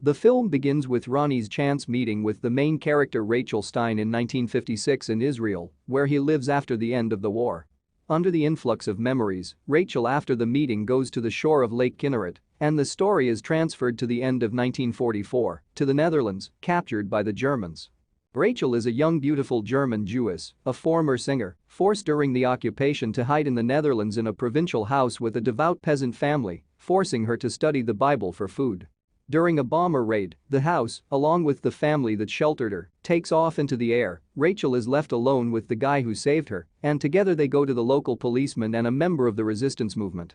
The film begins with Ronnie's chance meeting with the main character Rachel Stein in 1956 in Israel, where he lives after the end of the war. Under the influx of memories, Rachel after the meeting goes to the shore of Lake Kinneret, and the story is transferred to the end of 1944, to the Netherlands, captured by the Germans. Rachel is a young beautiful German Jewess, a former singer, forced during the occupation to hide in the Netherlands in a provincial house with a devout peasant family, forcing her to study the Bible for food. During a bomber raid, the house, along with the family that sheltered her, takes off into the air. Rachel is left alone with the guy who saved her, and together they go to the local policeman and a member of the resistance movement,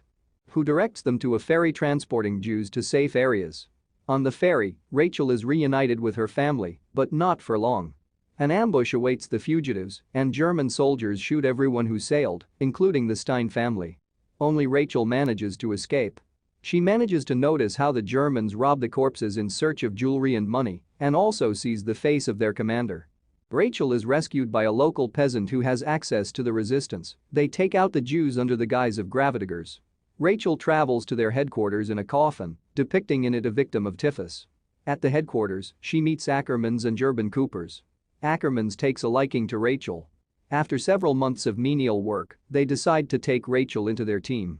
who directs them to a ferry transporting Jews to safe areas. On the ferry, Rachel is reunited with her family, but not for long. An ambush awaits the fugitives, and German soldiers shoot everyone who sailed, including the Stein family. Only Rachel manages to escape. She manages to notice how the Germans rob the corpses in search of jewelry and money, and also sees the face of their commander. Rachel is rescued by a local peasant who has access to the resistance. They take out the Jews under the guise of gravidiggers. Rachel travels to their headquarters in a coffin, depicting in it a victim of typhus. At the headquarters, she meets Ackermans and Gerben Coopers. Ackermans takes a liking to Rachel. After several months of menial work, they decide to take Rachel into their team.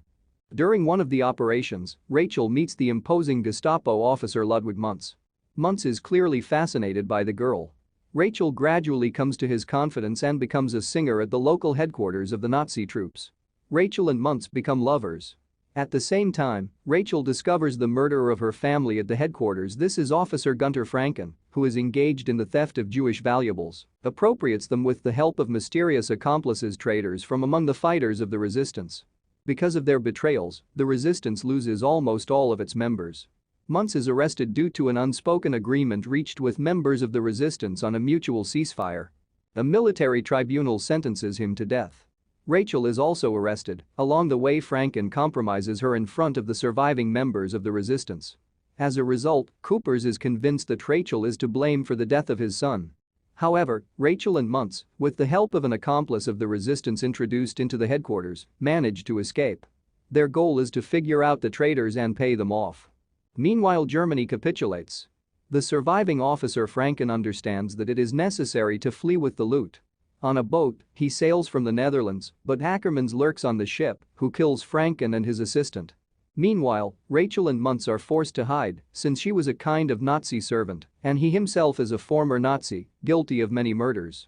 During one of the operations, Rachel meets the imposing Gestapo officer Ludwig Muntz. Muntz is clearly fascinated by the girl. Rachel gradually comes to his confidence and becomes a singer at the local headquarters of the Nazi troops. Rachel and Muntz become lovers. At the same time, Rachel discovers the murderer of her family at the headquarters. This is Officer Gunter Franken, who is engaged in the theft of Jewish valuables, appropriates them with the help of mysterious accomplices, traitors from among the fighters of the resistance. Because of their betrayals, the resistance loses almost all of its members. Muntz is arrested due to an unspoken agreement reached with members of the resistance on a mutual ceasefire. A military tribunal sentences him to death. Rachel is also arrested. Along the way, Franken compromises her in front of the surviving members of the resistance. As a result, Coopers is convinced that Rachel is to blame for the death of his son. However, Rachel and Muntz, with the help of an accomplice of the resistance introduced into the headquarters, manage to escape. Their goal is to figure out the traitors and pay them off. Meanwhile, Germany capitulates. The surviving officer Franken understands that it is necessary to flee with the loot. On a boat, he sails from the Netherlands, but Ackermans lurks on the ship, who kills Franken and his assistant. Meanwhile, Rachel and Muntz are forced to hide since she was a kind of Nazi servant and he himself is a former Nazi, guilty of many murders.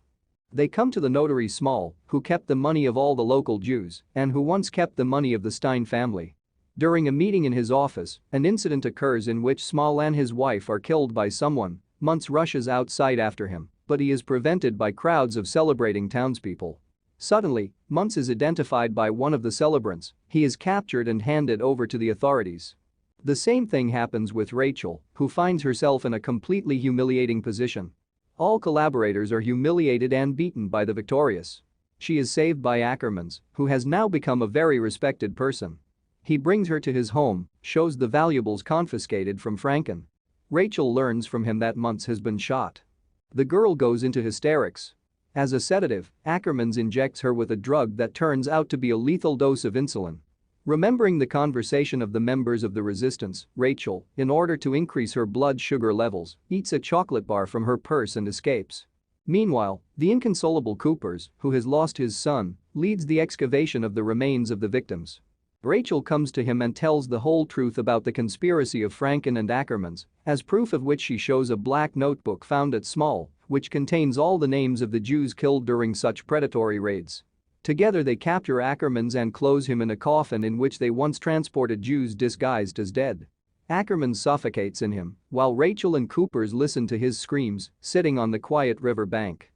They come to the notary Small, who kept the money of all the local Jews and who once kept the money of the Stein family. During a meeting in his office, an incident occurs in which Small and his wife are killed by someone. Muntz rushes outside after him, but he is prevented by crowds of celebrating townspeople. Suddenly, Muntz is identified by one of the celebrants. He is captured and handed over to the authorities. The same thing happens with Rachel, who finds herself in a completely humiliating position. All collaborators are humiliated and beaten by the victorious. She is saved by Ackermans, who has now become a very respected person. He brings her to his home, shows the valuables confiscated from Franken. Rachel learns from him that Muntz has been shot. The girl goes into hysterics. As a sedative, Ackermans injects her with a drug that turns out to be a lethal dose of insulin. Remembering the conversation of the members of the resistance, Rachel, in order to increase her blood sugar levels, eats a chocolate bar from her purse and escapes. Meanwhile, the inconsolable Coopers, who has lost his son, leads the excavation of the remains of the victims. Rachel comes to him and tells the whole truth about the conspiracy of Franken and Ackermans, as proof of which she shows a black notebook found at Small, which contains all the names of the Jews killed during such predatory raids. Together they capture Ackermans and close him in a coffin in which they once transported Jews disguised as dead. Ackermans suffocates in him, while Rachel and Coopers listen to his screams, sitting on the quiet river bank.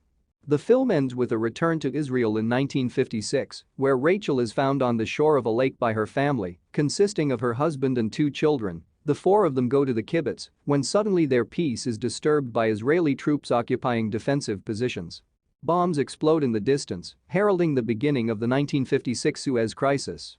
The film ends with a return to Israel in 1956, where Rachel is found on the shore of a lake by her family, consisting of her husband and 2 children. The 4 of them go to the kibbutz when suddenly their peace is disturbed by Israeli troops occupying defensive positions. Bombs explode in the distance, heralding the beginning of the 1956 Suez Crisis.